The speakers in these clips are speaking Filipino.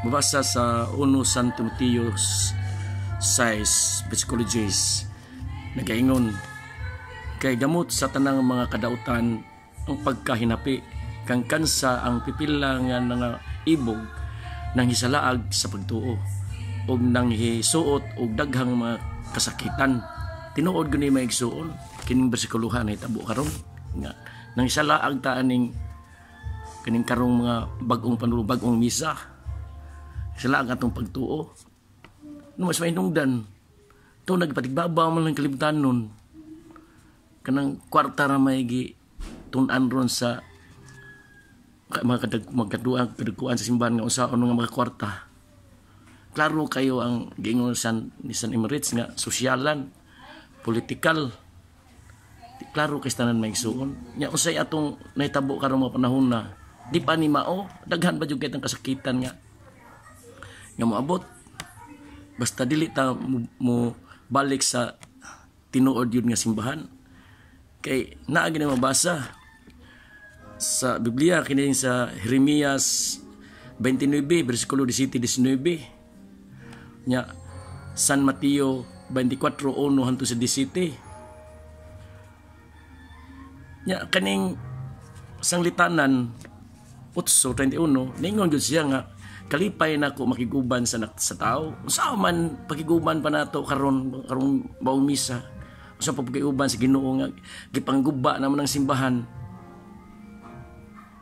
Mabasa sa 1 San Timoteo 6 Psychologies nagaingon, kay gamot sa tanang mga kadautan ang pagkahinapi kang kansa ang pipila nga nga ibog nang hisalaag sa pagtuo og nang hisuot og daghang mga kasakitan. Tinuod gani maigsuon kining bersikulohan ay tabo karon nga nang hisalaag ta aning kining karong mga bagong misa. Sila ang atong pagtuo. No mas mainungdan. To nagpatigbabaw man lang kalimtan nun. Kanang kwarta ra may gi tun-an ron sa mga kadaguan sa simbahan nga usaon nga mga kwarta. Klaro kayo ang giingon ni San Emirates nga sosyalan, politikal. Klaro kay tanan maigsuon. Nya usay atong nahitabo karon mga panahon na di pa ni mao daghan ba jud kay tang kasakitan nga moabot basta dili ta mo balik sa tinuod yun nga simbahan. Kay naa gini mabasa sa Biblia kini sa Jeremias 29 bersikulo 17-19 nya San Mateo 24:1 hangtod sa 17 nya kaning sanglitanan 8:31 ningon gyud siya nga kalipay na ko makiguban sa tao. Usa man pakiguban pa nato karon baong misa. Usa pa pakiguban sa Ginoo nga gipangguba naman ang simbahan.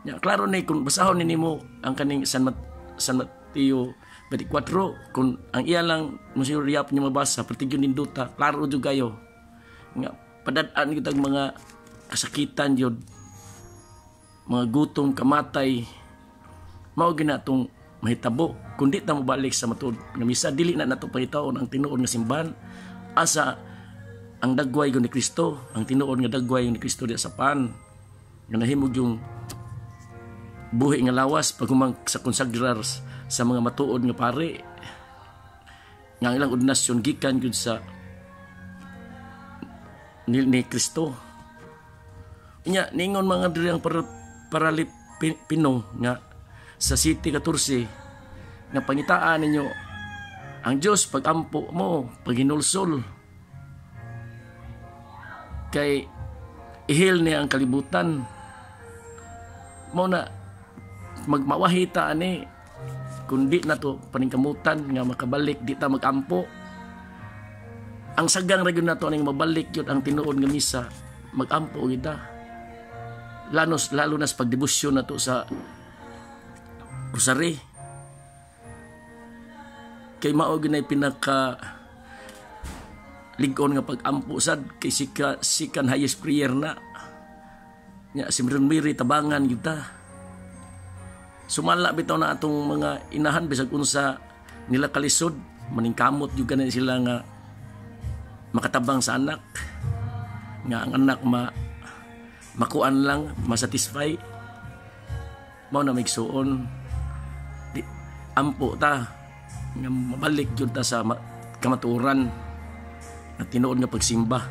Ya klaro ni kung basahon nimo ang kaning San Mateo 24 kung ang iya lang Monsignor Riap niya mabasa pertigyon ninduta klaro jud kayo nga padad-an kitag mga kasakitan jud mga gutom kamatay mao ginatong mahitabo kundi ta mo balik sa matuod nga misa dili na nato pangitaon ang tinuod nga simbahan asa ang dagway ni Kristo ang tinuod nga dagway ni Kristo di sa pan nga nahimog yung buhi nga lawas paghumang sa konsagrar sa mga matuod nga pare nga ilang ordinasyon gikan gyud sa ni Kristo nya ningon mga diri ang paralipino nga sa City 14 nga pangitaan ninyo ang Dios pagampo mo paghinulsol kay ihil niya ang kalibutan mo na magmawahita ani kundi na to paningkamutan nga makabalik di ta magampo ang sagang region nato ning mabalik yun ang tinuod nga misa magampo kita lalo na sa pagdebosyon nato sa Rosary. Kay mao ginay pinaka ligon nga pag-ampo sad kay sikan highest prayer na. Nya si Mary tabangan kita. Sumala bitaw na atong mga inahan bisag unsa nila kalisod maningkamot jud ganin sila nga makatabang sa anak. Nga ang anak makuan lang, masatisfy. Mao na migsuon ampo ta nga mabalik jud ta sa kamatuoran na tinuod nga pagsimba.